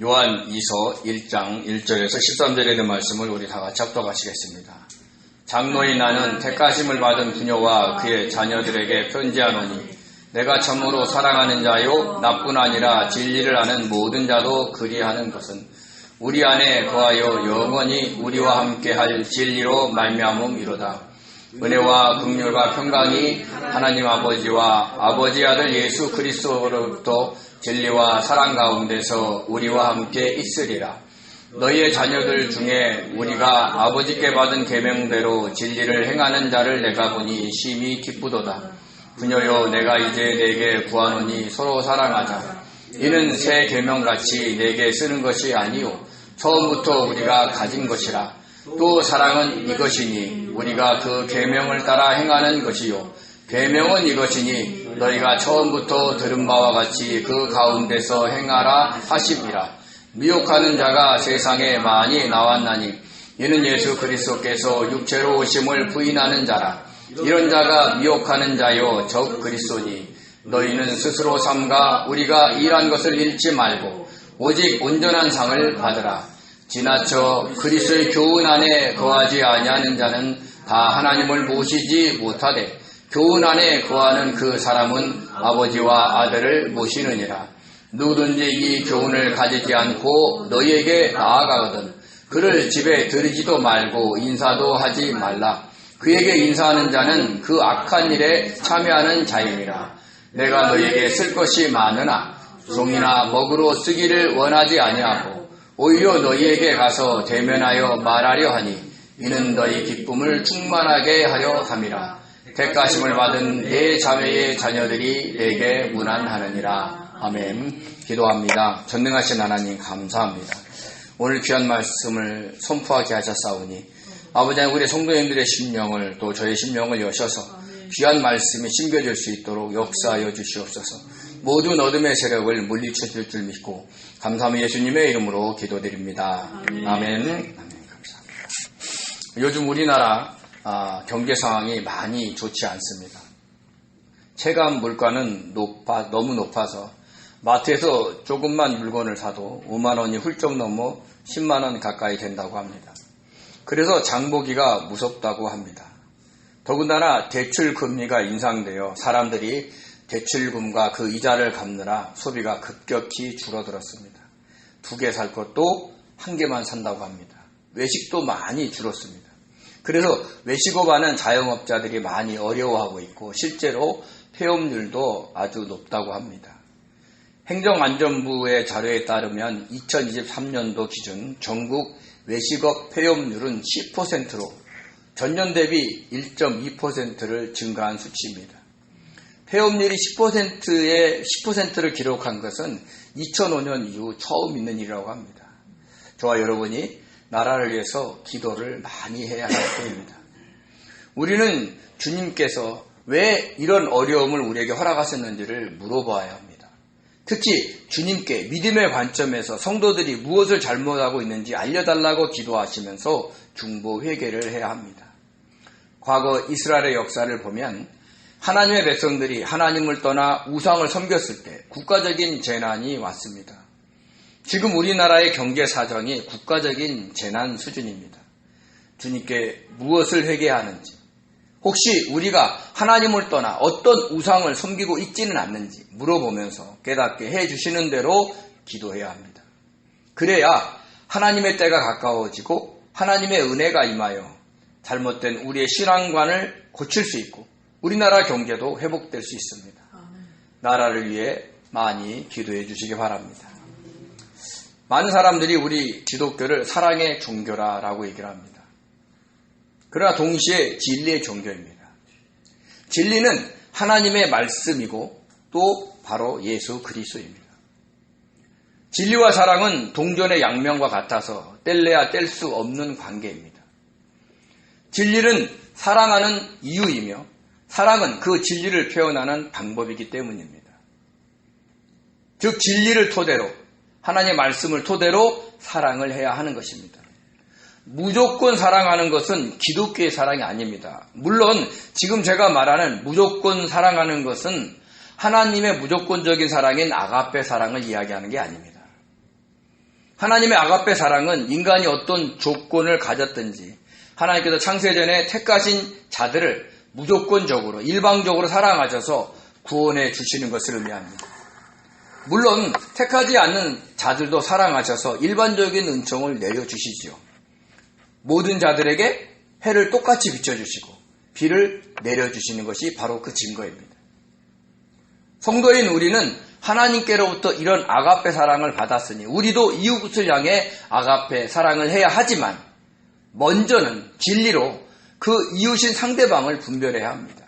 요한이서 1장 1절에서 13절에 있는 말씀을 우리 다 같이 합독하시겠습니다. 장로인 나는 택하심을 받은 부녀와 그의 자녀들에게 편지하노니 내가 참으로 사랑하는 자요 나뿐 아니라 진리를 아는 모든 자도 그리하는 것은 우리 안에 거하여 영원히 우리와 함께할 진리로 말미암음이로다. 은혜와 긍휼과 평강이 하나님 아버지와 아버지 아들 예수 그리스도로부터 진리와 사랑 가운데서 우리와 함께 있으리라. 너희의 자녀들 중에 우리가 아버지께 받은 계명대로 진리를 행하는 자를 내가 보니 심히 기쁘도다. 부녀여 내가 이제 내게 구하노니 서로 사랑하자. 이는 새 계명같이 내게 쓰는 것이 아니요 처음부터 우리가 가진 것이라. 또 사랑은 이것이니 우리가 그 계명을 따라 행하는 것이요 계명은 이것이니 너희가 처음부터 들은 바와 같이 그 가운데서 행하라 하심이라. 미혹하는 자가 세상에 많이 나왔나니 이는 예수 그리스도께서 육체로 오심을 부인하는 자라. 이런 자가 미혹하는 자요 적 그리스도니 너희는 스스로 삼가 우리가 일한 것을 잃지 말고 오직 온전한 상을 받으라. 지나쳐 그리스도의 교훈 안에 거하지 아니하는 자는 다 하나님을 모시지 못하되 교훈 안에 거하는 그 사람은 아버지와 아들을 모시느니라. 누구든지 이 교훈을 가지지 않고 너희에게 나아가거든 그를 집에 들이지도 말고 인사도 하지 말라. 그에게 인사하는 자는 그 악한 일에 참여하는 자임이라. 내가 너희에게 쓸 것이 많으나 종이나 먹으로 쓰기를 원하지 아니하고 오히려 너희에게 가서 대면하여 말하려 하니 이는 너희 기쁨을 충만하게 하려 함이라. 택하심을 받은 내 자매의 자녀들이 내게 문안하느니라. 아멘. 기도합니다. 전능하신 하나님 감사합니다. 오늘 귀한 말씀을 선포하게 하셨사오니 아버지 하나님 우리 성도님들의 심령을 또 저의 심령을 여셔서 귀한 말씀이 심겨질 수 있도록 역사하여 주시옵소서. 모든 어둠의 세력을 물리쳐 줄 줄 믿고 감사하며 예수님의 이름으로 기도드립니다. 아멘. 아멘. 감사합니다. 요즘 우리나라 경제 상황이 많이 좋지 않습니다. 체감 물가는 너무 높아서 마트에서 조금만 물건을 사도 5만 원이 훌쩍 넘어 10만 원 가까이 된다고 합니다. 그래서 장보기가 무섭다고 합니다. 더군다나 대출 금리가 인상되어 사람들이 대출금과 그 이자를 갚느라 소비가 급격히 줄어들었습니다. 2개 살 것도 1개만 산다고 합니다. 외식도 많이 줄었습니다. 그래서 외식업 하는 자영업자들이 많이 어려워하고 있고 실제로 폐업률도 아주 높다고 합니다. 행정안전부의 자료에 따르면 2023년도 기준 전국 외식업 폐업률은 10%로 전년 대비 1.2%를 증가한 수치입니다. 폐업률이 10%를 기록한 것은 2005년 이후 처음 있는 일이라고 합니다. 저와 여러분이 나라를 위해서 기도를 많이 해야 할 때입니다. 우리는 주님께서 왜 이런 어려움을 우리에게 허락하셨는지를 물어봐야 합니다. 특히 주님께 믿음의 관점에서 성도들이 무엇을 잘못하고 있는지 알려달라고 기도하시면서 중보 회개를 해야 합니다. 과거 이스라엘의 역사를 보면 하나님의 백성들이 하나님을 떠나 우상을 섬겼을 때 국가적인 재난이 왔습니다. 지금 우리나라의 경제 사정이 국가적인 재난 수준입니다. 주님께 무엇을 회개하는지, 혹시 우리가 하나님을 떠나 어떤 우상을 섬기고 있지는 않는지 물어보면서 깨닫게 해주시는 대로 기도해야 합니다. 그래야 하나님의 때가 가까워지고 하나님의 은혜가 임하여 잘못된 우리의 신앙관을 고칠 수 있고 우리나라 경제도 회복될 수 있습니다. 나라를 위해 많이 기도해 주시기 바랍니다. 많은 사람들이 우리 기독교를 사랑의 종교라고 얘기를 합니다. 그러나 동시에 진리의 종교입니다. 진리는 하나님의 말씀이고 또 바로 예수 그리스도입니다. 진리와 사랑은 동전의 양면과 같아서 뗄래야 뗄 수 없는 관계입니다. 진리는 사랑하는 이유이며 사랑은 그 진리를 표현하는 방법이기 때문입니다. 즉 진리를 토대로 하나님의 말씀을 토대로 사랑을 해야 하는 것입니다. 무조건 사랑하는 것은 기독교의 사랑이 아닙니다. 물론 지금 제가 말하는 무조건 사랑하는 것은 하나님의 무조건적인 사랑인 아가페 사랑을 이야기하는 게 아닙니다. 하나님의 아가페 사랑은 인간이 어떤 조건을 가졌든지 하나님께서 창세전에 택하신 자들을 무조건적으로 일방적으로 사랑하셔서 구원해 주시는 것을 의미합니다. 물론 택하지 않는 자들도 사랑하셔서 일반적인 은총을 내려주시지요. 모든 자들에게 해를 똑같이 비춰주시고 비를 내려주시는 것이 바로 그 증거입니다. 성도인 우리는 하나님께로부터 이런 아가페 사랑을 받았으니 우리도 이웃을 향해 아가페 사랑을 해야 하지만 먼저는 진리로 그 이웃인 상대방을 분별해야 합니다.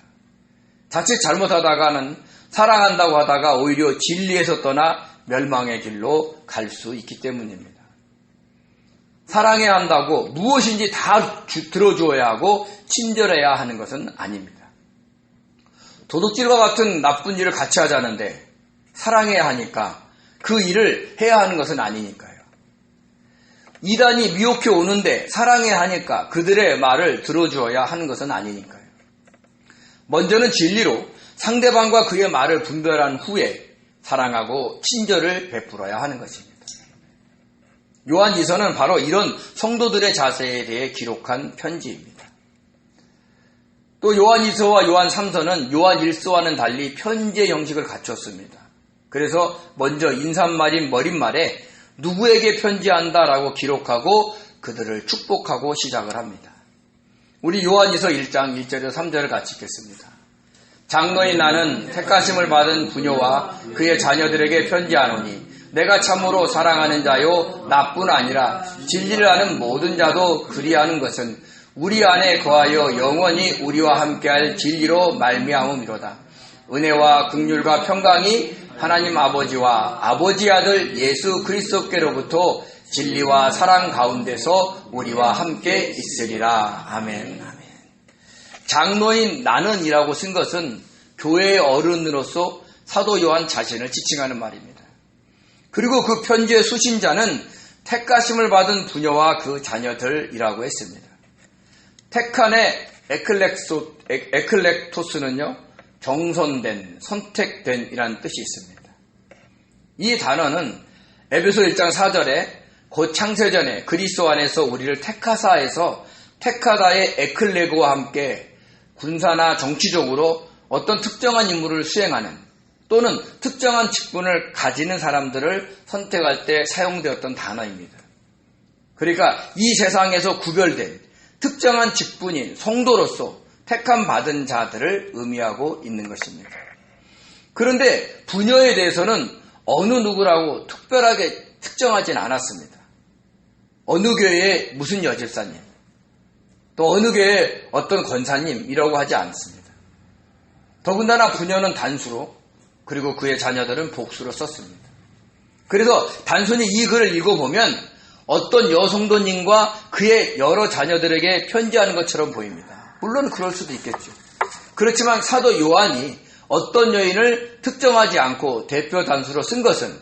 자칫 잘못하다가는 사랑한다고 하다가 오히려 진리에서 떠나 멸망의 길로 갈 수 있기 때문입니다. 사랑해야 한다고 무엇인지 다 들어주어야 하고 친절해야 하는 것은 아닙니다. 도둑질과 같은 나쁜 일을 같이 하자는데 사랑해야 하니까 그 일을 해야 하는 것은 아니니까요. 이단이 미혹해 오는데 사랑해야 하니까 그들의 말을 들어주어야 하는 것은 아니니까요. 먼저는 진리로 상대방과 그의 말을 분별한 후에 사랑하고 친절을 베풀어야 하는 것입니다. 요한이서는 바로 이런 성도들의 자세에 대해 기록한 편지입니다. 또 요한이서와 요한 3서는 요한 1서와는 달리 편지의 형식을 갖췄습니다. 그래서 먼저 인사말인 머릿말에 누구에게 편지한다라고 기록하고 그들을 축복하고 시작을 합니다. 우리 요한이서 1장 1절에서 3절을 같이 읽겠습니다. 장로인 나는 택하심을 받은 부녀와 그의 자녀들에게 편지하노니 내가 참으로 사랑하는 자요 나뿐 아니라 진리를 아는 모든 자도 그리하는 것은 우리 안에 거하여 영원히 우리와 함께할 진리로 말미암음이로다. 은혜와 긍휼과 평강이 하나님 아버지와 아버지 아들 예수 그리스도께로부터 진리와 사랑 가운데서 우리와 함께 있으리라. 아멘. 장로인 나는이라고 쓴 것은 교회의 어른으로서 사도 요한 자신을 지칭하는 말입니다. 그리고 그 편지의 수신자는 택하심을 받은 부녀와 그 자녀들이라고 했습니다. 택한의 에클렉토스는요, 정선된, 선택된 이라는 뜻이 있습니다. 이 단어는 에베소 1장 4절에 곧 창세전에 그리스도 안에서 우리를 택하사에서 택하다의 에클레고와 함께 군사나 정치적으로 어떤 특정한 임무를 수행하는 또는 특정한 직분을 가지는 사람들을 선택할 때 사용되었던 단어입니다. 그러니까 이 세상에서 구별된 특정한 직분인 성도로서 택함 받은 자들을 의미하고 있는 것입니다. 그런데 부녀에 대해서는 어느 누구라고 특별하게 특정하진 않았습니다. 어느 교회의 무슨 여집사님, 또 어느 교회의 어떤 권사님이라고 하지 않습니다. 더군다나 부녀는 단수로 그리고 그의 자녀들은 복수로 썼습니다. 그래서 단순히 이 글을 읽어보면 어떤 여성도님과 그의 여러 자녀들에게 편지하는 것처럼 보입니다. 물론 그럴 수도 있겠죠. 그렇지만 사도 요한이 어떤 여인을 특정하지 않고 대표 단수로 쓴 것은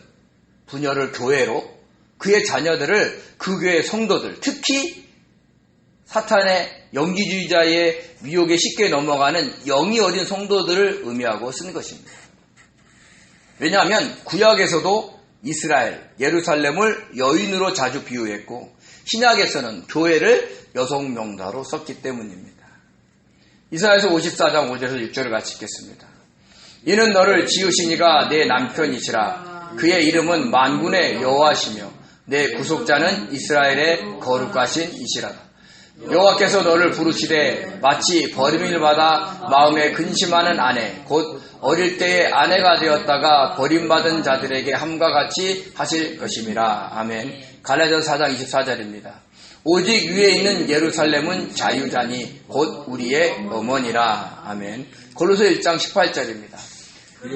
부녀를 교회로 그의 자녀들을 그 교회의 성도들, 특히 사탄의 영기주의자의 미혹에 쉽게 넘어가는 영이 어린 성도들을 의미하고 쓴 것입니다. 왜냐하면 구약에서도 이스라엘, 예루살렘을 여인으로 자주 비유했고 신약에서는 교회를 여성 명사로 썼기 때문입니다. 이사야서 54장 5절에서 6절을 같이 읽겠습니다. 이는 너를 지으신 이가 내 남편이시라. 그의 이름은 만군의 여호와시며 내 구속자는 이스라엘의 거룩하신 이시라다. 여호와께서 너를 부르시되 마치 버림을 받아 마음에 근심하는 아내 곧 어릴 때의 아내가 되었다가 버림받은 자들에게 함과 같이 하실 것임이라. 아멘. 갈라디아서 4장 24절입니다. 오직 위에 있는 예루살렘은 자유자니 곧 우리의 어머니라. 아멘. 골로새 1장 18절입니다.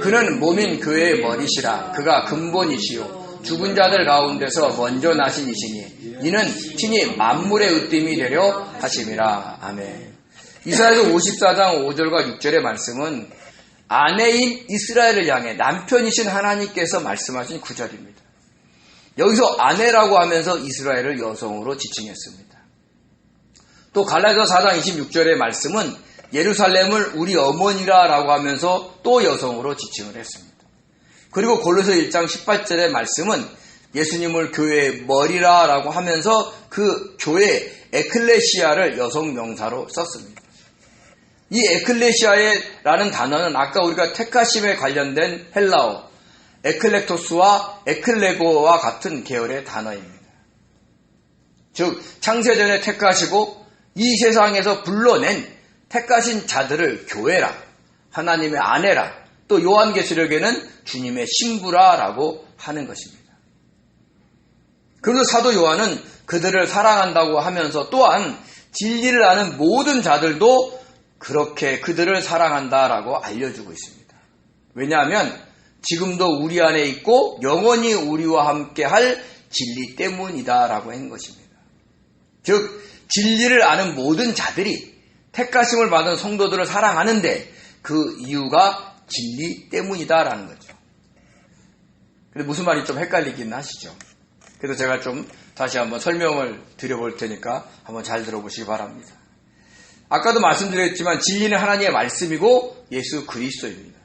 그는 몸인 교회의 머리시라. 그가 근본이시요 죽은 자들 가운데서 먼저 나신 이시니 이는 친히 만물의 으뜸이 되려 하심이라. 아멘. 이사야서 54장 5절과 6절의 말씀은 아내인 이스라엘을 향해 남편이신 하나님께서 말씀하신 구절입니다. 여기서 아내라고 하면서 이스라엘을 여성으로 지칭했습니다. 또 갈라디아서 4장 26절의 말씀은 예루살렘을 우리 어머니라라고 하면서 또 여성으로 지칭을 했습니다. 그리고 골로새 1장 18절의 말씀은 예수님을 교회의 머리라라고 하면서 그 교회 에클레시아를 여성 명사로 썼습니다. 이 에클레시아라는 단어는 아까 우리가 택하심에 관련된 헬라어 에클렉토스와 에클레고와 같은 계열의 단어입니다. 즉 창세전에 택하시고 이 세상에서 불러낸 택하신 자들을 교회라, 하나님의 아내라, 또 요한계시록에는 주님의 신부라라고 하는 것입니다. 그리고 사도 요한은 그들을 사랑한다고 하면서 또한 진리를 아는 모든 자들도 그렇게 그들을 사랑한다라고 알려주고 있습니다. 왜냐하면 지금도 우리 안에 있고 영원히 우리와 함께 할 진리 때문이다라고 한 것입니다. 즉 진리를 아는 모든 자들이 택하심을 받은 성도들을 사랑하는데 그 이유가 진리 때문이다라는 거죠. 근데 무슨 말이 좀 헷갈리긴 하시죠. 그래서 제가 좀 다시 한번 설명을 드려볼 테니까 한번 잘 들어보시기 바랍니다. 아까도 말씀드렸지만 진리는 하나님의 말씀이고 예수 그리스도입니다.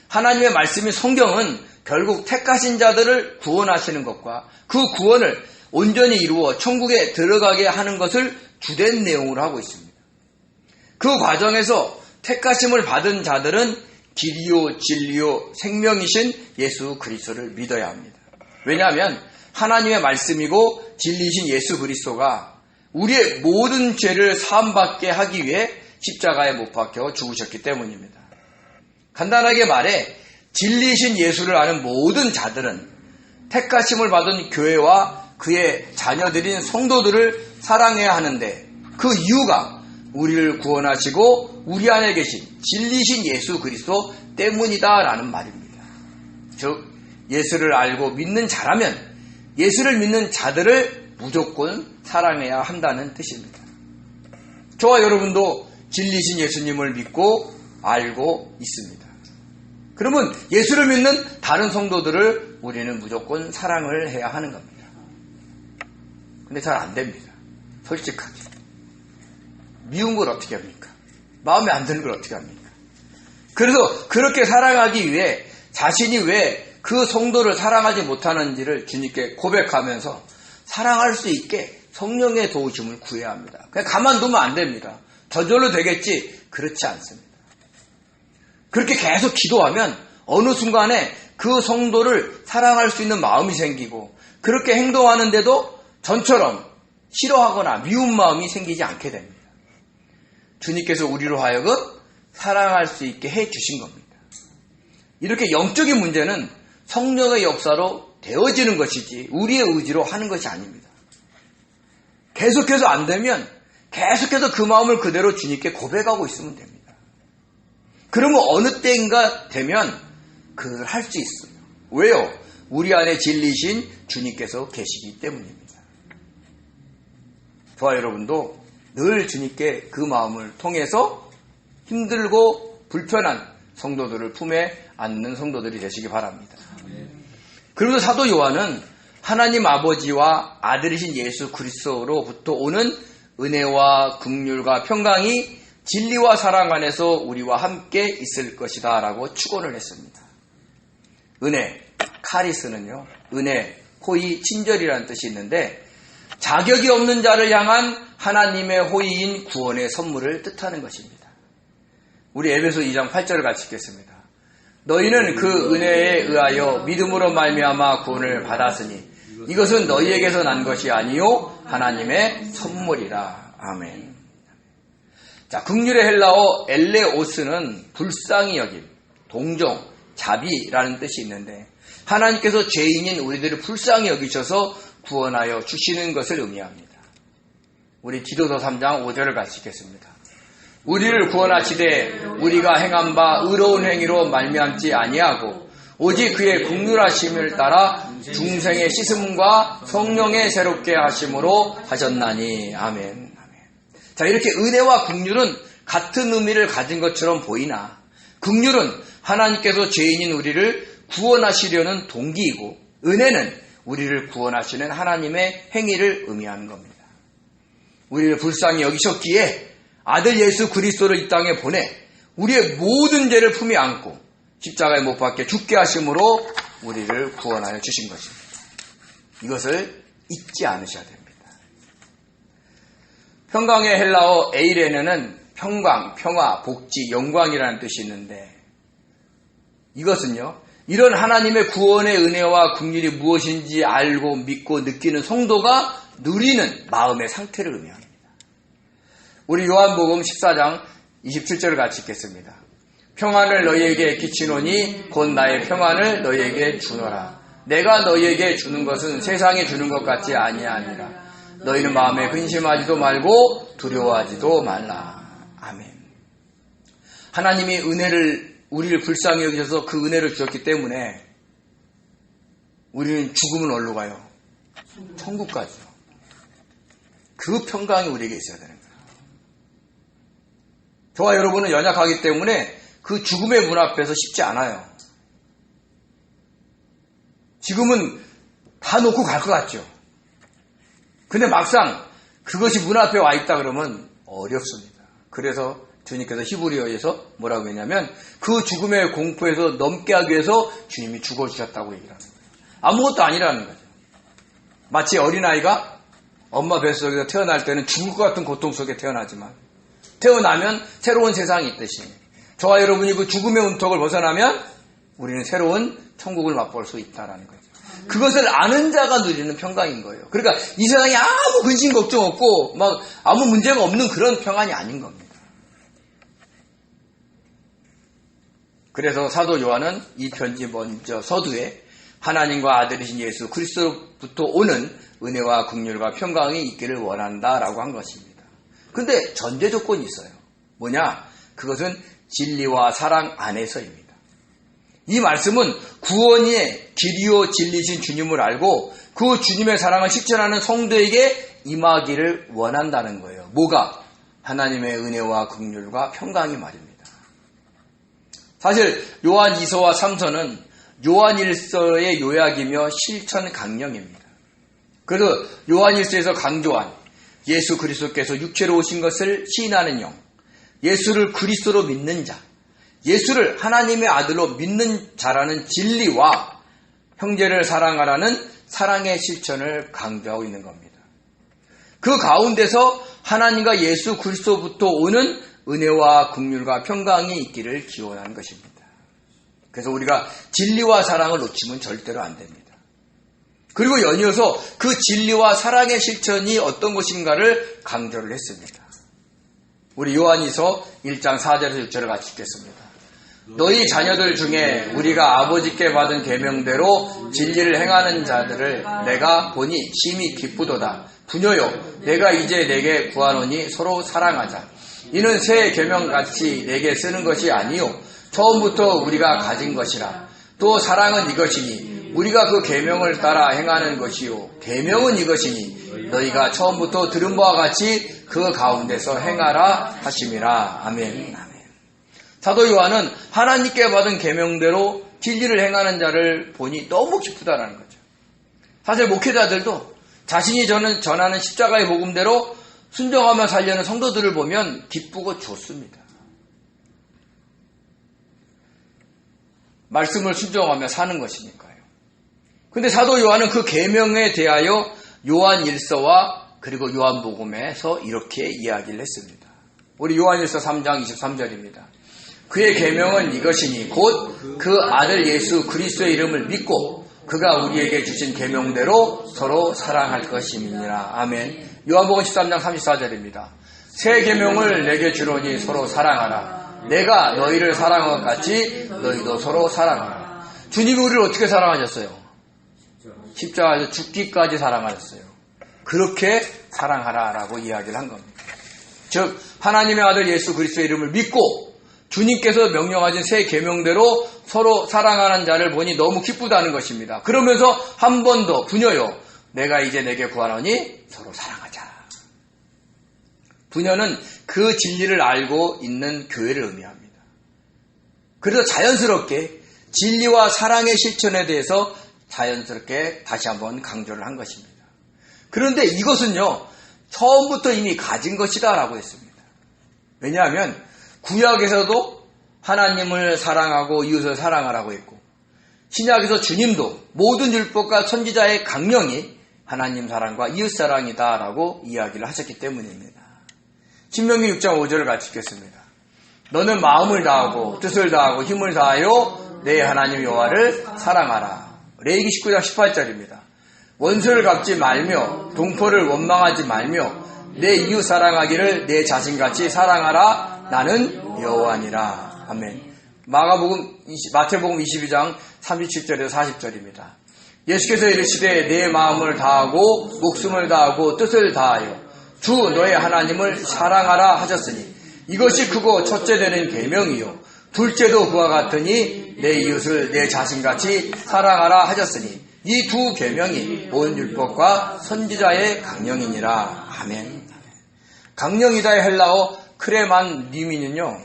하나님의 말씀인 성경은 결국 택하신 자들을 구원하시는 것과 그 구원을 온전히 이루어 천국에 들어가게 하는 것을 주된 내용으로 하고 있습니다. 그 과정에서 택하심을 받은 자들은 길이요 진리요 생명이신 예수 그리스도를 믿어야 합니다. 왜냐하면 하나님의 말씀이고 진리이신 예수 그리스도가 우리의 모든 죄를 사함받게 하기 위해 십자가에 못 박혀 죽으셨기 때문입니다. 간단하게 말해 진리이신 예수를 아는 모든 자들은 택하심을 받은 교회와 그의 자녀들인 성도들을 사랑해야 하는데 그 이유가 우리를 구원하시고 우리 안에 계신 진리이신 예수 그리스도 때문이다라는 말입니다. 즉 예수를 알고 믿는 자라면 예수를 믿는 자들을 무조건 사랑해야 한다는 뜻입니다. 저와 여러분도 진리이신 예수님을 믿고 알고 있습니다. 그러면 예수를 믿는 다른 성도들을 우리는 무조건 사랑을 해야 하는 겁니다. 근데 잘 안 됩니다. 솔직하게. 미운 걸 어떻게 합니까? 마음에 안 드는 걸 어떻게 합니까? 그래서 그렇게 사랑하기 위해 자신이 왜 그 성도를 사랑하지 못하는지를 주님께 고백하면서 사랑할 수 있게 성령의 도우심을 구해야 합니다. 그냥 가만두면 안 됩니다. 저절로 되겠지? 그렇지 않습니다. 그렇게 계속 기도하면 어느 순간에 그 성도를 사랑할 수 있는 마음이 생기고 그렇게 행동하는데도 전처럼 싫어하거나 미운 마음이 생기지 않게 됩니다. 주님께서 우리로 하여금 사랑할 수 있게 해주신 겁니다. 이렇게 영적인 문제는 성령의 역사로 되어지는 것이지 우리의 의지로 하는 것이 아닙니다. 계속해서 안 되면 계속해서 그 마음을 그대로 주님께 고백하고 있으면 됩니다. 그러면 어느 때인가 되면 그걸 할 수 있어요. 왜요? 우리 안에 진리신 주님께서 계시기 때문입니다. 저와 여러분도 늘 주님께 그 마음을 통해서 힘들고 불편한 성도들을 품에 안는 성도들이 되시기 바랍니다. 그리고 사도 요한은 하나님 아버지와 아들이신 예수 그리스도로부터 오는 은혜와 긍휼과 평강이 진리와 사랑 안에서 우리와 함께 있을 것이다 라고 축원을 했습니다. 은혜, 카리스는요, 은혜, 호의, 친절이라는 뜻이 있는데 자격이 없는 자를 향한 하나님의 호의인 구원의 선물을 뜻하는 것입니다. 우리 에베소 2장 8절을 같이 읽겠습니다. 너희는 그 은혜에 의하여 믿음으로 말미암아 구원을 받았으니 이것은 너희에게서 난 것이 아니요 하나님의 선물이라. 아멘. 자, 긍휼의 헬라어 엘레오스는 불쌍히 여김, 동정, 자비라는 뜻이 있는데 하나님께서 죄인인 우리들을 불쌍히 여기셔서 구원하여 주시는 것을 의미합니다. 우리 디도서 3장 5절을 같이 읽겠습니다. 우리를 구원하시되 우리가 행한 바 의로운 행위로 말미암지 아니하고 오직 그의 긍휼하심을 따라 중생의 씻음과 성령의 새롭게 하심으로 하셨나니. 아멘. 자, 이렇게 은혜와 긍휼은 같은 의미를 가진 것처럼 보이나 긍휼은 하나님께서 죄인인 우리를 구원하시려는 동기이고 은혜는 우리를 구원하시는 하나님의 행위를 의미하는 겁니다. 우리를 불쌍히 여기셨기에 아들 예수 그리스도를 이 땅에 보내 우리의 모든 죄를 품에 안고 십자가에 못 박혀 죽게 하심으로 우리를 구원하여 주신 것입니다. 이것을 잊지 않으셔야 됩니다. 평강의 헬라어 에이레네는 평강, 평화, 복지, 영광이라는 뜻이 있는데 이것은요, 이런 하나님의 구원의 은혜와 긍휼이 무엇인지 알고 믿고 느끼는 성도가 누리는 마음의 상태를 의미합니다. 우리 요한복음 14장 27절을 같이 읽겠습니다. 평안을 너희에게 끼치노니 곧 나의 평안을 너희에게 주노라. 내가 너희에게 주는 것은 세상이 주는 것 같지 아니하니라. 너희는 마음에 근심하지도 말고 두려워하지도 말라. 아멘. 하나님이 우리를 불쌍히 여기셔서 그 은혜를 주셨기 때문에 우리는 죽으면 어디로 가요? 천국 가죠. 그 평강이 우리에게 있어야 되는 거예요. 저와 여러분은 연약하기 때문에 그 죽음의 문 앞에서 쉽지 않아요. 지금은 다 놓고 갈 것 같죠. 근데 막상 그것이 문 앞에 와 있다 그러면 어렵습니다. 그래서 주님께서 히브리어에서 뭐라고 했냐면 그 죽음의 공포에서 넘게 하기 위해서 주님이 죽어주셨다고 얘기를 하는 거예요. 아무것도 아니라는 거죠. 마치 어린아이가 엄마 뱃속에서 태어날 때는 죽을 것 같은 고통 속에 태어나지만 태어나면 새로운 세상이 있듯이 저와 여러분이 그 죽음의 운턱을 벗어나면 우리는 새로운 천국을 맛볼 수 있다는 거죠. 그것을 아는 자가 누리는 평강인 거예요. 그러니까 이 세상에 아무 근심 걱정 없고 막 아무 문제가 없는 그런 평안이 아닌 겁니다. 그래서 사도 요한은 이 편지 먼저 서두에 하나님과 아들이신 예수 그리스도로부터 오는 은혜와 긍휼과 평강이 있기를 원한다라고 한 것입니다. 근데 전제 조건이 있어요. 뭐냐? 그것은 진리와 사랑 안에서입니다. 이 말씀은 구원의 길이요 진리신 주님을 알고 그 주님의 사랑을 실천하는 성도에게 임하기를 원한다는 거예요. 뭐가? 하나님의 은혜와 긍휼과 평강이 말입니다. 사실 요한 2서와 3서는 요한 1서의 요약이며 실천 강령입니다. 그래서 요한 1서에서 강조한 예수 그리스도께서 육체로 오신 것을 시인하는 영, 예수를 그리스도로 믿는 자, 예수를 하나님의 아들로 믿는 자라는 진리와 형제를 사랑하라는 사랑의 실천을 강조하고 있는 겁니다. 그 가운데서 하나님과 예수 그리스도부터 오는 은혜와 긍휼과 평강이 있기를 기원하는 것입니다. 그래서 우리가 진리와 사랑을 놓치면 절대로 안 됩니다. 그리고 연이어서 그 진리와 사랑의 실천이 어떤 것인가를 강조를 했습니다. 우리 요한이서 1장 4절에서 6절을 같이 읽겠습니다. 너희 자녀들 중에 우리가 아버지께 받은 계명대로 진리를 행하는 자들을 내가 보니 심히 기쁘도다. 부녀요, 내가 이제 내게 구하노니 서로 사랑하자. 이는 새 계명같이 내게 쓰는 것이 아니요 처음부터 우리가 가진 것이라. 또 사랑은 이것이니 우리가 그 계명을 따라 행하는 것이요 계명은 이것이니 너희가 처음부터 들은 바와 같이 그 가운데서 행하라 하심이라. 아멘. 사도 요한은 하나님께 받은 계명대로 진리를 행하는 자를 보니 너무 기쁘다라는 거죠. 사실 목회자들도 자신이 전하는 십자가의 복음대로 순종하며 살려는 성도들을 보면 기쁘고 좋습니다. 말씀을 순종하며 사는 것이니까요. 근데 사도 요한은 그 계명에 대하여 요한 1서와 그리고 요한복음에서 이렇게 이야기를 했습니다. 우리 요한 1서 3장 23절입니다. 그의 계명은 이것이니 곧 그 아들 예수 그리스도의 이름을 믿고 그가 우리에게 주신 계명대로 서로 사랑할 것임이니라. 아멘. 요한복음 13장 34절입니다. 새 계명을 내게 주노니 서로 사랑하라. 내가 너희를 사랑한 것 같이 너희도 서로 사랑하라. 주님이 우리를 어떻게 사랑하셨어요? 십자가에서 죽기까지 사랑하셨어요. 그렇게 사랑하라라고 이야기를 한 겁니다. 즉 하나님의 아들 예수 그리스도의 이름을 믿고 주님께서 명령하신 새 계명대로 서로 사랑하는 자를 보니 너무 기쁘다는 것입니다. 그러면서 한 번 더 부녀요, 내가 이제 내게 구하노니 서로 사랑하자. 부녀는 그 진리를 알고 있는 교회를 의미합니다. 그래서 자연스럽게 진리와 사랑의 실천에 대해서 자연스럽게 다시 한번 강조를 한 것입니다. 그런데 이것은요, 처음부터 이미 가진 것이다 라고 했습니다. 왜냐하면 구약에서도 하나님을 사랑하고 이웃을 사랑하라고 했고 신약에서 주님도 모든 율법과 선지자의 강령이 하나님 사랑과 이웃 사랑이다라고 이야기를 하셨기 때문입니다. 신명기 6장 5절을 같이 읽겠습니다. 너는 마음을 다하고 뜻을 다하고 힘을 다하여 내 하나님 여호와를 사랑하라. 레위기 19장 18절입니다. 원수를 갚지 말며 동포를 원망하지 말며 내 이웃 사랑하기를 내 자신같이 사랑하라. 나는 여호와니라. 아멘. 마태복음 22장 37절에서 40절입니다. 예수께서 이르시되 내 마음을 다하고 목숨을 다하고 뜻을 다하여 주 너의 하나님을 사랑하라 하셨으니 이것이 크고 첫째 되는 계명이요 둘째도 그와 같으니 내 이웃을 내 자신같이 사랑하라 하셨으니 이 두 계명이 온 율법과 선지자의 강령이니라. 아멘. 강령이다의 헬라어 크레만 니미는요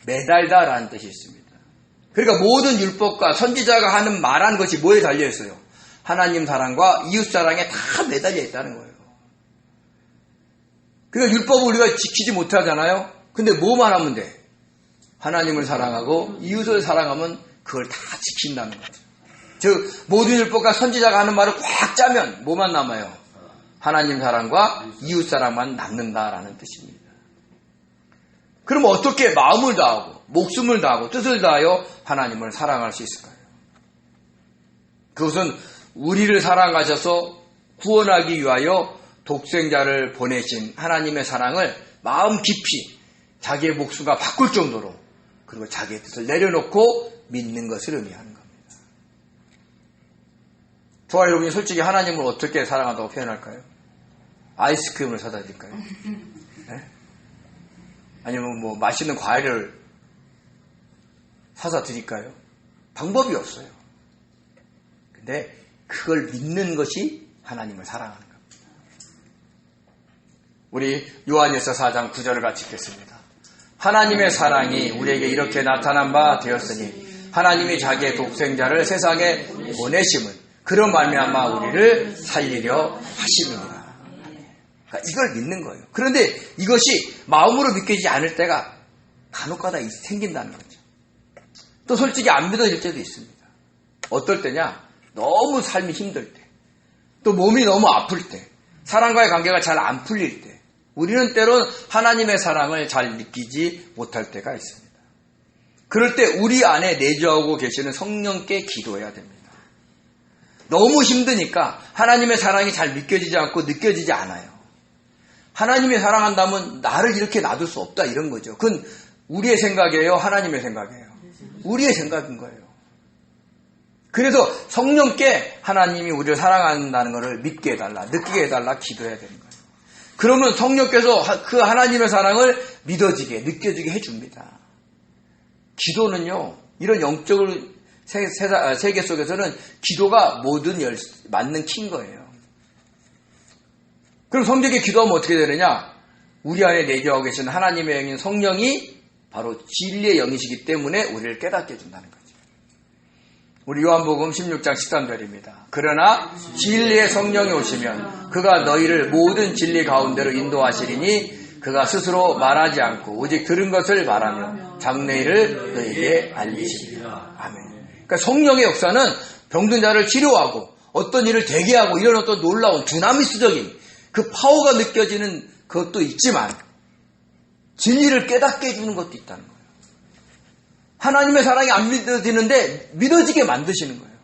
매달다라는 뜻이 있습니다. 그러니까 모든 율법과 선지자가 하는 말한 것이 뭐에 달려 있어요? 하나님 사랑과 이웃 사랑에 다 매달려 있다는 거예요. 그러니까 율법을 우리가 지키지 못하잖아요. 근데 뭐만 하면 돼? 하나님을 사랑하고 이웃을 사랑하면 그걸 다 지킨다는 거죠. 즉 모든 율법과 선지자가 하는 말을 꽉 짜면 뭐만 남아요? 하나님 사랑과 이웃 사랑만 남는다라는 뜻입니다. 그럼 어떻게 마음을 다하고 목숨을 다하고 뜻을 다하여 하나님을 사랑할 수 있을까요? 그것은 우리를 사랑하셔서 구원하기 위하여 독생자를 보내신 하나님의 사랑을 마음 깊이 자기의 목숨과 바꿀 정도로 그리고 자기의 뜻을 내려놓고 믿는 것을 의미하는 겁니다. 저와 여러분이 솔직히 하나님을 어떻게 사랑한다고 표현할까요? 아이스크림을 사다 드릴까요? 네? 아니면 뭐 맛있는 과일을 사다 드릴까요? 방법이 없어요. 근데 그걸 믿는 것이 하나님을 사랑하는 겁니다. 우리 요한일서 4장 9절을 같이 읽겠습니다. 하나님의 사랑이 우리에게 이렇게 나타난 바 되었으니 하나님이 자기의 독생자를 세상에 보내심은 그런 말미암아 우리를 살리려 하심이니라. 그러니까 이걸 믿는 거예요. 그런데 이것이 마음으로 믿겨지지 않을 때가 간혹가다 생긴다는 거죠. 또 솔직히 안 믿어질 때도 있습니다. 어떨 때냐? 너무 삶이 힘들 때, 또 몸이 너무 아플 때, 사람과의 관계가 잘 안 풀릴 때, 우리는 때론 하나님의 사랑을 잘 느끼지 못할 때가 있습니다. 그럴 때 우리 안에 내주하고 계시는 성령께 기도해야 됩니다. 너무 힘드니까 하나님의 사랑이 잘 믿겨지지 않고 느껴지지 않아요. 하나님이 사랑한다면 나를 이렇게 놔둘 수 없다 이런 거죠. 그건 우리의 생각이에요? 하나님의 생각이에요? 우리의 생각인 거예요. 그래서 성령께 하나님이 우리를 사랑한다는 것을 믿게 해달라, 느끼게 해달라 기도해야 되는 거예요. 그러면 성령께서 그 하나님의 사랑을 믿어지게, 느껴지게 해줍니다. 기도는요, 이런 영적인 세계 속에서는 기도가 모든 맞는 키인 거예요. 그럼 성령께 기도하면 어떻게 되느냐? 우리 안에 내주하고 계신 하나님의 영인 성령이 바로 진리의 영이시기 때문에 우리를 깨닫게 해준다는 거죠. 우리 요한복음 16장 13절입니다. 그러나 진리의 성령이 오시면 그가 너희를 모든 진리 가운데로 인도하시리니 그가 스스로 말하지 않고 오직 들은 것을 말하며 장래일을 너희에게 알리시리라. 아멘. 그러니까 성령의 역사는 병든 자를 치료하고 어떤 일을 되게 하고 이런 어떤 놀라운 두나미스적인 그 파워가 느껴지는 것도 있지만 진리를 깨닫게 해주는 것도 있다는 거예요. 하나님의 사랑이 안 믿어지는데 믿어지게 만드시는 거예요.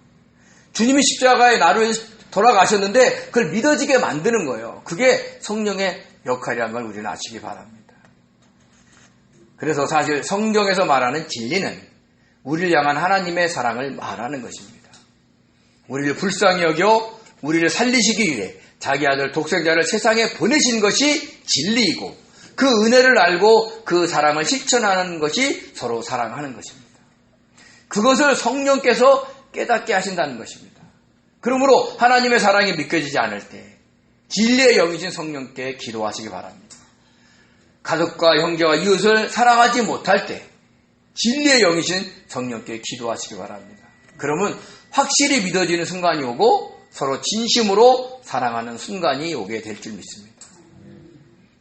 주님이 십자가에 나를 위해서 돌아가셨는데 그걸 믿어지게 만드는 거예요. 그게 성령의 역할이라는 걸 우리는 아시기 바랍니다. 그래서 사실 성경에서 말하는 진리는 우리를 향한 하나님의 사랑을 말하는 것입니다. 우리를 불쌍히 여겨 우리를 살리시기 위해 자기 아들 독생자를 세상에 보내신 것이 진리이고 그 은혜를 알고 그 사랑을 실천하는 것이 서로 사랑하는 것입니다. 그것을 성령께서 깨닫게 하신다는 것입니다. 그러므로 하나님의 사랑이 믿겨지지 않을 때 진리의 영이신 성령께 기도하시기 바랍니다. 가족과 형제와 이웃을 사랑하지 못할 때 진리의 영이신 성령께 기도하시기 바랍니다. 그러면 확실히 믿어지는 순간이 오고 서로 진심으로 사랑하는 순간이 오게 될 줄 믿습니다.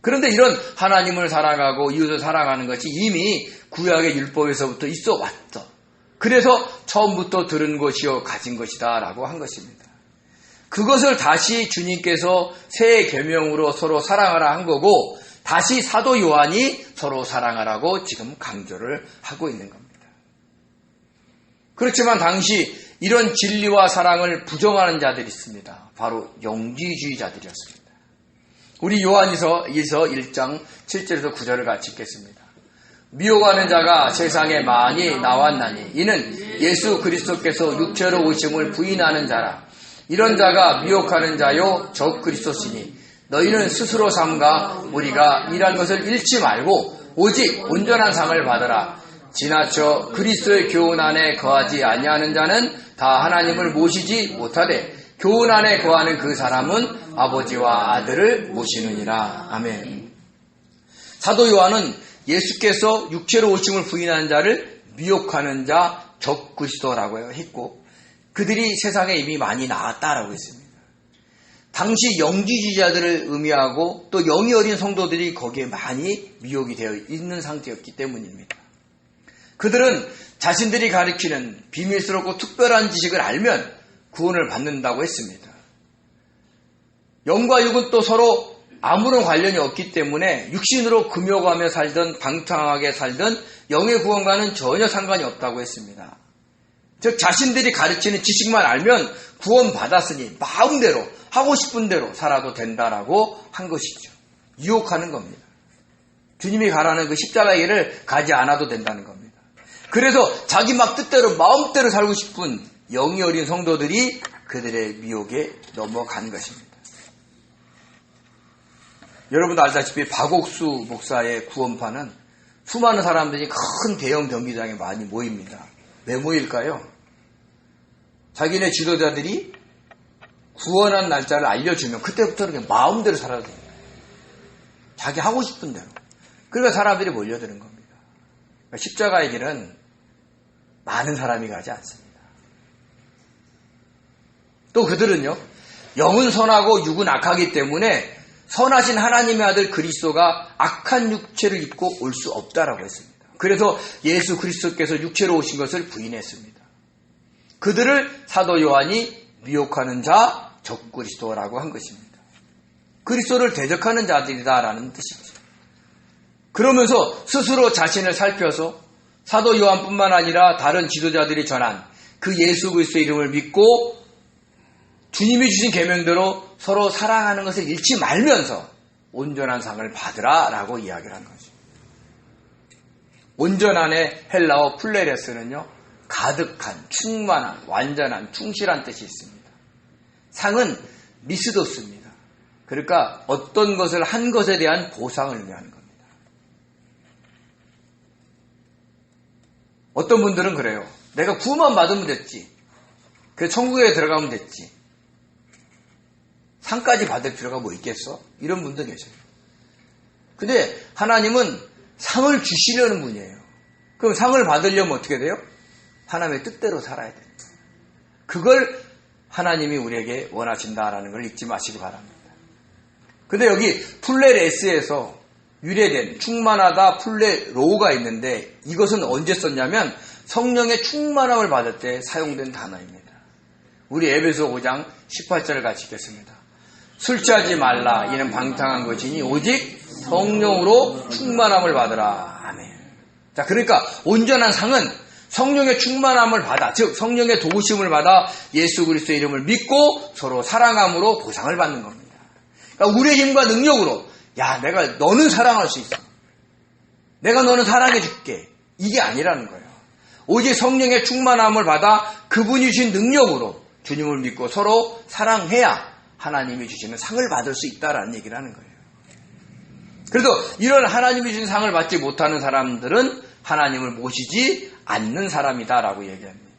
그런데 이런 하나님을 사랑하고 이웃을 사랑하는 것이 이미 구약의 율법에서부터 있어 왔죠. 그래서 처음부터 들은 것이요 가진 것이다 라고 한 것입니다. 그것을 다시 주님께서 새 계명으로 서로 사랑하라 한 거고, 다시 사도 요한이 서로 사랑하라고 지금 강조를 하고 있는 겁니다. 그렇지만 당시 이런 진리와 사랑을 부정하는 자들이 있습니다. 바로 영지주의자들이었습니다. 우리 요한에서 1장 7절에서 9절을 같이 읽겠습니다. 미혹하는 자가 세상에 많이 나왔나니 이는 예수 그리스도께서 육체로 오심을 부인하는 자라. 이런 자가 미혹하는 자요 적 그리스도시니 너희는 스스로 삼가 우리가 일한 것을 잃지 말고 오직 온전한 상을 받으라. 지나쳐 그리스도의 교훈 안에 거하지 아니하는 자는 다 하나님을 모시지 못하되 교훈 안에 거하는 그 사람은 아버지와 아들을 모시느니라. 아멘. 사도 요한은 예수께서 육체로 오심을 부인하는 자를 미혹하는 자 적 그리스도라고 했고, 그들이 세상에 이미 많이 나왔다라고 했습니다. 당시 영지주의자들을 의미하고 또 영이 어린 성도들이 거기에 많이 미혹이 되어 있는 상태였기 때문입니다. 그들은 자신들이 가리키는 비밀스럽고 특별한 지식을 알면 구원을 받는다고 했습니다. 영과 육은 또 서로 아무런 관련이 없기 때문에 육신으로 금욕하며 살든 방탕하게 살든 영의 구원과는 전혀 상관이 없다고 했습니다. 즉 자신들이 가르치는 지식만 알면 구원받았으니 마음대로 하고 싶은 대로 살아도 된다라고 한 것이죠. 유혹하는 겁니다. 주님이 가라는 그 십자가의 길을 가지 않아도 된다는 겁니다. 그래서 자기 막 뜻대로 마음대로 살고 싶은 영이 어린 성도들이 그들의 미혹에 넘어간 것입니다. 여러분도 알다시피 박옥수 목사의 구원파는 수많은 사람들이 큰 대형 경기장에 많이 모입니다. 왜 모일까요? 자기네 지도자들이 구원한 날짜를 알려주면 그때부터는 그냥 마음대로 살아도 됩니다. 자기 하고 싶은 대로. 그러니까 사람들이 몰려드는 겁니다. 그러니까 십자가의 길은 많은 사람이 가지 않습니다. 또 그들은요, 영은 선하고 육은 악하기 때문에 선하신 하나님의 아들 그리스도가 악한 육체를 입고 올 수 없다라고 했습니다. 그래서 예수 그리스도께서 육체로 오신 것을 부인했습니다. 그들을 사도 요한이 미혹하는 자, 적 그리스도라고 한 것입니다. 그리스도를 대적하는 자들이다라는 뜻이죠. 그러면서 스스로 자신을 살펴서 사도 요한뿐만 아니라 다른 지도자들이 전한 그 예수 그리스도의 이름을 믿고 주님이 주신 계명대로 서로 사랑하는 것을 잃지 말면서 온전한 상을 받으라라고 이야기를 한 거죠. 온전한의 헬라어 플레레스는요, 가득한, 충만한, 완전한, 충실한 뜻이 있습니다. 상은 미스도스입니다. 그러니까 어떤 것을 한 것에 대한 보상을 의미하는 겁니다. 어떤 분들은 그래요. 내가 구원만 받으면 됐지. 그래서 천국에 들어가면 됐지. 상까지 받을 필요가 뭐 있겠어? 이런 분도 계세요. 근데 하나님은 상을 주시려는 분이에요. 그럼 상을 받으려면 어떻게 돼요? 하나님의 뜻대로 살아야 돼요. 그걸 하나님이 우리에게 원하신다라는 걸 잊지 마시기 바랍니다. 근데 여기 플레레스에서 유래된 충만하다 플레로가 있는데 이것은 언제 썼냐면 성령의 충만함을 받을 때 사용된 단어입니다. 우리 에베소 5장 18절을 같이 읽겠습니다. 술 취하지 말라. 이는 방탕한 것이니 오직 성령으로 충만함을 받으라. 아멘. 자, 그러니까 온전한 상은 성령의 충만함을 받아, 즉 성령의 도우심을 받아 예수 그리스도의 이름을 믿고 서로 사랑함으로 보상을 받는 겁니다. 그러니까 우리의 힘과 능력으로 야, 내가 너는 사랑할 수 있어. 내가 너는 사랑해 줄게. 이게 아니라는 거예요. 오직 성령의 충만함을 받아 그분이 주신 능력으로 주님을 믿고 서로 사랑해야 하나님이 주시는 상을 받을 수 있다라는 얘기를 하는 거예요. 그래도 이런 하나님이 주신 상을 받지 못하는 사람들은 하나님을 모시지 않는 사람이다라고 얘기합니다.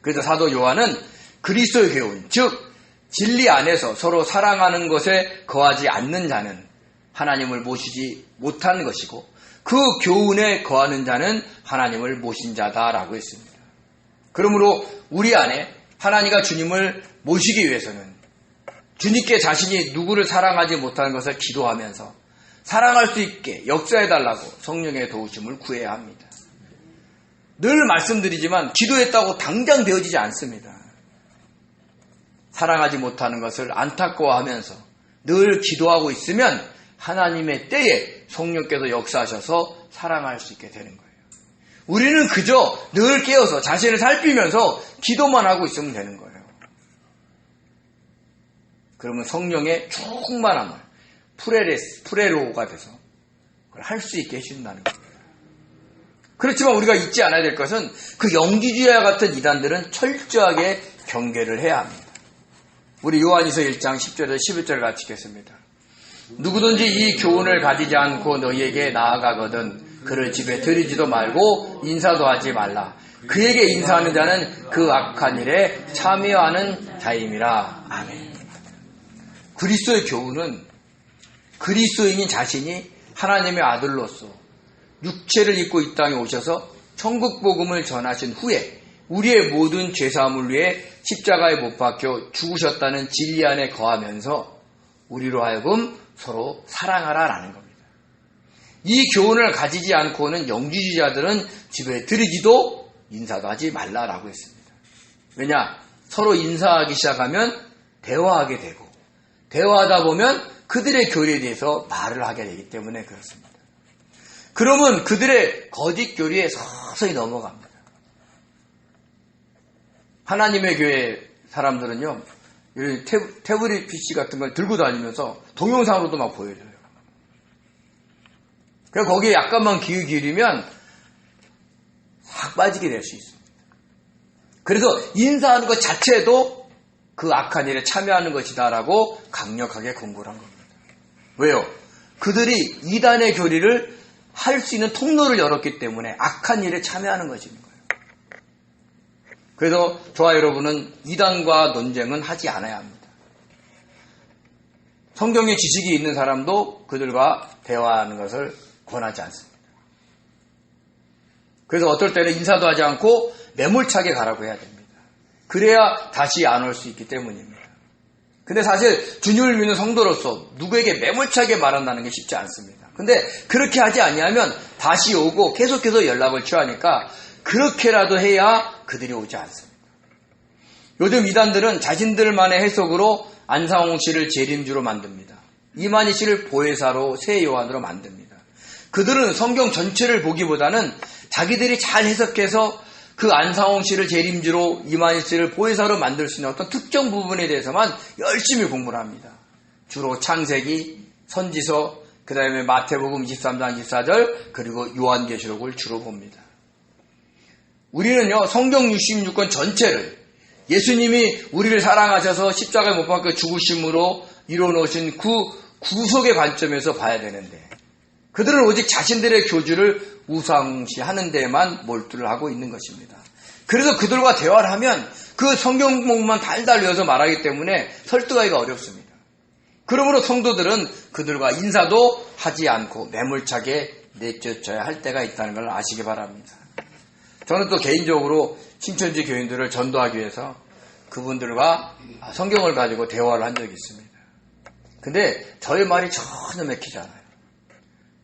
그래서 사도 요한은 그리스도의 교훈, 즉 진리 안에서 서로 사랑하는 것에 거하지 않는 자는 하나님을 모시지 못하는 것이고 그 교훈에 거하는 자는 하나님을 모신 자다라고 했습니다. 그러므로 우리 안에 하나님과 주님을 모시기 위해서는 주님께 자신이 누구를 사랑하지 못하는 것을 기도하면서 사랑할 수 있게 역사해달라고 성령의 도우심을 구해야 합니다. 늘 말씀드리지만 기도했다고 당장 되어지지 않습니다. 사랑하지 못하는 것을 안타까워하면서 늘 기도하고 있으면 하나님의 때에 성령께서 역사하셔서 사랑할 수 있게 되는 거예요. 우리는 그저 늘 깨어서 자신을 살피면서 기도만 하고 있으면 되는 거예요. 그러면 성령의 충만함을 프레로가 돼서 그걸 할 수 있게 해준다는 거예요. 그렇지만 우리가 잊지 않아야 될 것은 그 영지주의와 같은 이단들은 철저하게 경계를 해야 합니다. 우리 요한일서 1장 10절에서 11절 같이 읽겠습니다. 누구든지 이 교훈을 가지지 않고 너희에게 나아가거든 그를 집에 들이지도 말고 인사도 하지 말라. 그에게 인사하는 자는 그 악한 일에 참여하는 자임이라. 아멘. 그리스도의 교훈은 그리스도인인 자신이 하나님의 아들로서 육체를 입고 이 땅에 오셔서 천국 복음을 전하신 후에 우리의 모든 죄사함을 위해 십자가에 못 박혀 죽으셨다는 진리 안에 거하면서 우리로 하여금 서로 사랑하라라는 겁니다. 이 교훈을 가지지 않고는 영지주의자들은 집에 들이지도 인사도 하지 말라라고 했습니다. 왜냐? 서로 인사하기 시작하면 대화하게 되고 대화하다 보면 그들의 교리에 대해서 말을 하게 되기 때문에 그렇습니다. 그러면 그들의 거짓 교리에 서서히 넘어갑니다. 하나님의 교회 사람들은요, 태블릿 PC 같은 걸 들고 다니면서 동영상으로도 막 보여줘요. 그래서 거기에 약간만 귀 기울이면 싹 빠지게 될 수 있습니다. 그래서 인사하는 것 자체도 그 악한 일에 참여하는 것이다라고 강력하게 공부를 한 겁니다. 왜요? 그들이 이단의 교리를 할 수 있는 통로를 열었기 때문에 악한 일에 참여하는 것인 거예요. 그래서 저와 여러분은 이단과 논쟁은 하지 않아야 합니다. 성경의 지식이 있는 사람도 그들과 대화하는 것을 권하지 않습니다. 그래서 어떨 때는 인사도 하지 않고 매몰차게 가라고 해야 됩니다. 그래야 다시 안 올 수 있기 때문입니다. 근데 사실 주님을 믿는 성도로서 누구에게 매몰차게 말한다는 게 쉽지 않습니다. 근데 그렇게 하지 아니하면 다시 오고 계속해서 연락을 취하니까 그렇게라도 해야 그들이 오지 않습니다. 요즘 이단들은 자신들만의 해석으로 안상홍 씨를 재림주로 만듭니다. 이만희 씨를 보혜사로 새 요한으로 만듭니다. 그들은 성경 전체를 보기보다는 자기들이 잘 해석해서 그 안상홍 씨를 재림주로 이만희 씨를 보혜사로 만들 수 있는 어떤 특정 부분에 대해서만 열심히 공부를 합니다. 주로 창세기, 선지서, 그 다음에 마태복음 23장 24절 그리고 요한계시록을 주로 봅니다. 우리는요 성경 66권 전체를 예수님이 우리를 사랑하셔서 십자가에 못 박혀 죽으심으로 이뤄놓으신 그 구속의 관점에서 봐야 되는데 그들은 오직 자신들의 교주를 우상시하는 데에만 몰두를 하고 있는 것입니다. 그래서 그들과 대화를 하면 그 성경 부분만 달달 외워서 말하기 때문에 설득하기가 어렵습니다. 그러므로 성도들은 그들과 인사도 하지 않고 매몰차게 내쫓아야 할 때가 있다는 걸 아시기 바랍니다. 저는 또 개인적으로 신천지 교인들을 전도하기 위해서 그분들과 성경을 가지고 대화를 한 적이 있습니다. 근데 저의 말이 전혀 맥히지 않아요.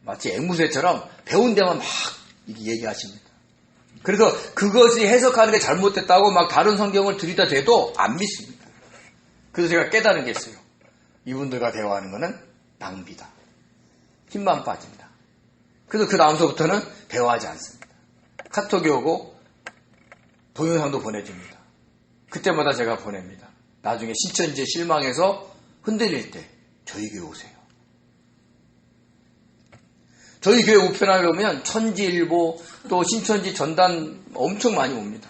마치 앵무새처럼 배운 데만 막 얘기하십니다. 그래서 그것이 해석하는 게 잘못됐다고 막 다른 성경을 들이다 대도 안 믿습니다. 그래서 제가 깨달은 게 있어요. 이분들과 대화하는 것은 낭비다. 힘만 빠진다. 그래서 그 다음서부터는 대화하지 않습니다. 카톡이 오고 동영상도 보내줍니다. 그때마다 제가 보냅니다. 나중에 신천지에 실망해서 흔들릴 때 저희 교회 오세요. 저희 교회 우편함에 오면 천지일보 또 신천지 전단 엄청 많이 옵니다.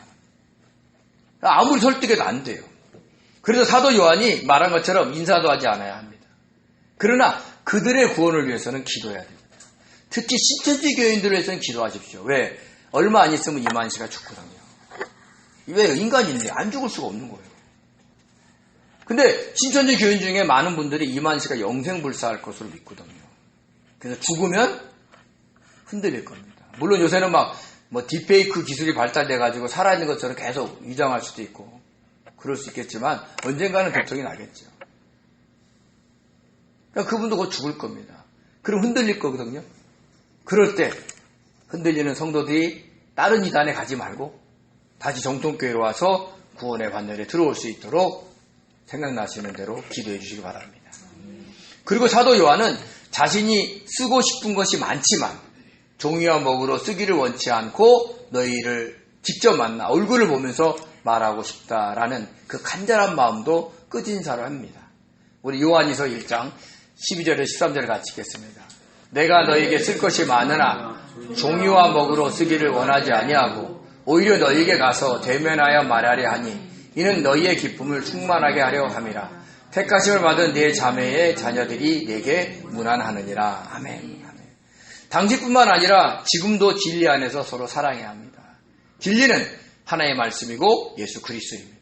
아무리 설득해도 안 돼요. 그래서 사도 요한이 말한 것처럼 인사도 하지 않아야 합니다. 그러나 그들의 구원을 위해서는 기도해야 됩니다. 특히 신천지 교인들을 위해서는 기도하십시오. 왜? 얼마 안 있으면 이만희 씨가 죽거든요. 왜? 인간인데 안 죽을 수가 없는 거예요. 근데 신천지 교인 중에 많은 분들이 이만희 씨가 영생불사할 것으로 믿거든요. 그래서 죽으면 흔들릴 겁니다. 물론 요새는 딥페이크 기술이 발달돼가지고 살아있는 것처럼 계속 위장할 수도 있고 그럴 수 있겠지만 언젠가는 교통이 나겠죠. 그러니까 그분도 곧 죽을 겁니다. 그럼 흔들릴 거거든요. 그럴 때 흔들리는 성도들이 다른 이단에 가지 말고 다시 정통교회로 와서 구원의 반열에 들어올 수 있도록 생각나시는 대로 기도해 주시기 바랍니다. 그리고 사도 요한은 자신이 쓰고 싶은 것이 많지만 종이와 먹으로 쓰기를 원치 않고 너희를 직접 만나 얼굴을 보면서 말하고 싶다라는 그 간절한 마음도 끝인사로 합니다. 우리 요한이서 1장 12절에 13절을 같이 읽겠습니다. 내가 너희에게 쓸 것이 많으나 종이와 먹으로 쓰기를 원하지 아니하고 오히려 너희에게 가서 대면하여 말하려 하니 이는 너희의 기쁨을 충만하게 하려 함이라. 택하심을 받은 네 자매의 자녀들이 내게 문안하느니라. 아멘. 당시뿐만 아니라 지금도 진리 안에서 서로 사랑해야 합니다. 진리는 하나님의 말씀이고 예수 그리스도입니다.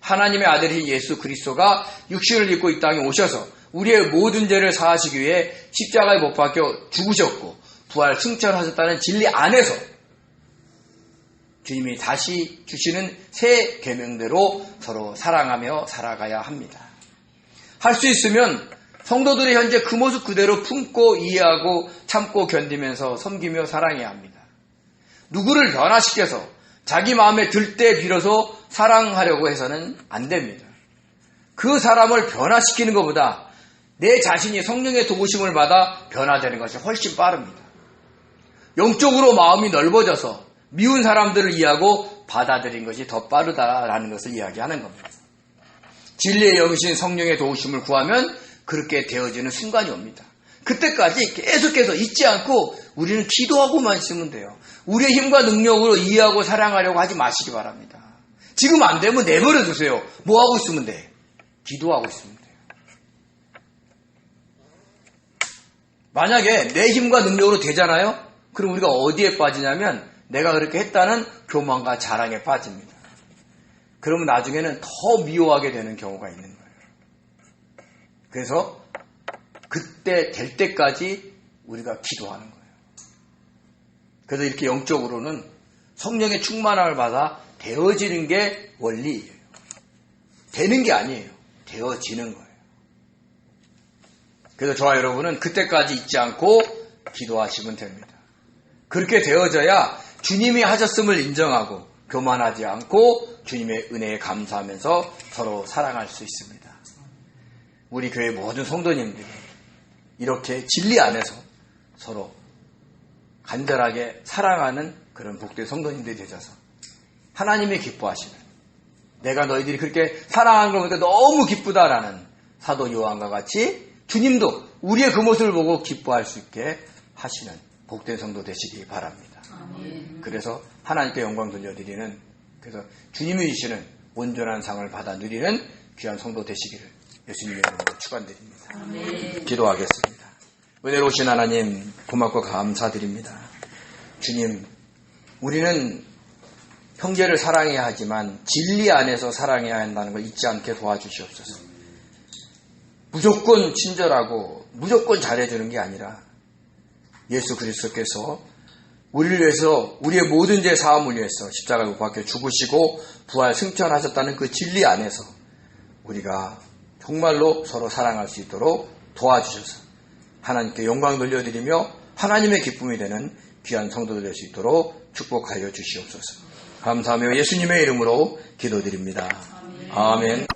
하나님의 아들이 예수 그리스도가 육신을 입고 이 땅에 오셔서 우리의 모든 죄를 사하시기 위해 십자가에 못 박혀 죽으셨고 부활 승천하셨다는 진리 안에서 주님이 다시 주시는 새 계명대로 서로 사랑하며 살아가야 합니다. 할 수 있으면 성도들이 현재 그 모습 그대로 품고 이해하고 참고 견디면서 섬기며 사랑해야 합니다. 누구를 변화시켜서 자기 마음에 들 때 비로소 사랑하려고 해서는 안 됩니다. 그 사람을 변화시키는 것보다 내 자신이 성령의 도우심을 받아 변화되는 것이 훨씬 빠릅니다. 영적으로 마음이 넓어져서 미운 사람들을 이해하고 받아들인 것이 더 빠르다라는 것을 이야기하는 겁니다. 진리의 영이신 성령의 도우심을 구하면 그렇게 되어지는 순간이 옵니다. 그때까지 계속해서 잊지 않고 우리는 기도하고만 있으면 돼요. 우리의 힘과 능력으로 이해하고 사랑하려고 하지 마시기 바랍니다. 지금 안 되면 내버려 두세요. 뭐 하고 있으면 돼? 기도하고 있으면 돼요. 만약에 내 힘과 능력으로 되잖아요? 그럼 우리가 어디에 빠지냐면 내가 그렇게 했다는 교만과 자랑에 빠집니다. 그러면 나중에는 더 미워하게 되는 경우가 있는 거예요. 그래서 그때 될 때까지 우리가 기도하는 거예요. 그래서 이렇게 영적으로는 성령의 충만함을 받아 되어지는 게 원리예요. 되는 게 아니에요. 되어지는 거예요. 그래서 저와 여러분은 그때까지 잊지 않고 기도하시면 됩니다. 그렇게 되어져야 주님이 하셨음을 인정하고 교만하지 않고 주님의 은혜에 감사하면서 서로 사랑할 수 있습니다. 우리 교회 모든 성도님들이 이렇게 진리 안에서 서로 간절하게 사랑하는 그런 복된 성도님들이 되셔서 하나님이 기뻐하시는, 내가 너희들이 그렇게 사랑하는 걸 보니까 너무 기쁘다라는 사도 요한과 같이 주님도 우리의 그 모습을 보고 기뻐할 수 있게 하시는 복된 성도 되시기 바랍니다. 그래서 하나님께 영광 돌려드리는, 그래서 주님이 주시는 온전한 상을 받아 누리는 귀한 성도 되시기를 예수님의 이름으로 축원드립니다. 기도하겠습니다. 은혜로우신 하나님, 고맙고 감사드립니다. 주님, 우리는 형제를 사랑해야 하지만 진리 안에서 사랑해야 한다는 걸 잊지 않게 도와주시옵소서. 무조건 친절하고 무조건 잘해주는 게 아니라 예수 그리스도께서 우리를 위해서, 우리의 모든 죄 사함을 위해서 십자가에 못 박혀 죽으시고 부활 승천하셨다는 그 진리 안에서 우리가 정말로 서로 사랑할 수 있도록 도와주셔서 하나님께 영광 돌려드리며 하나님의 기쁨이 되는 귀한 성도들 될 수 있도록 축복하여 주시옵소서. 감사하며 예수님의 이름으로 기도드립니다. 아멘.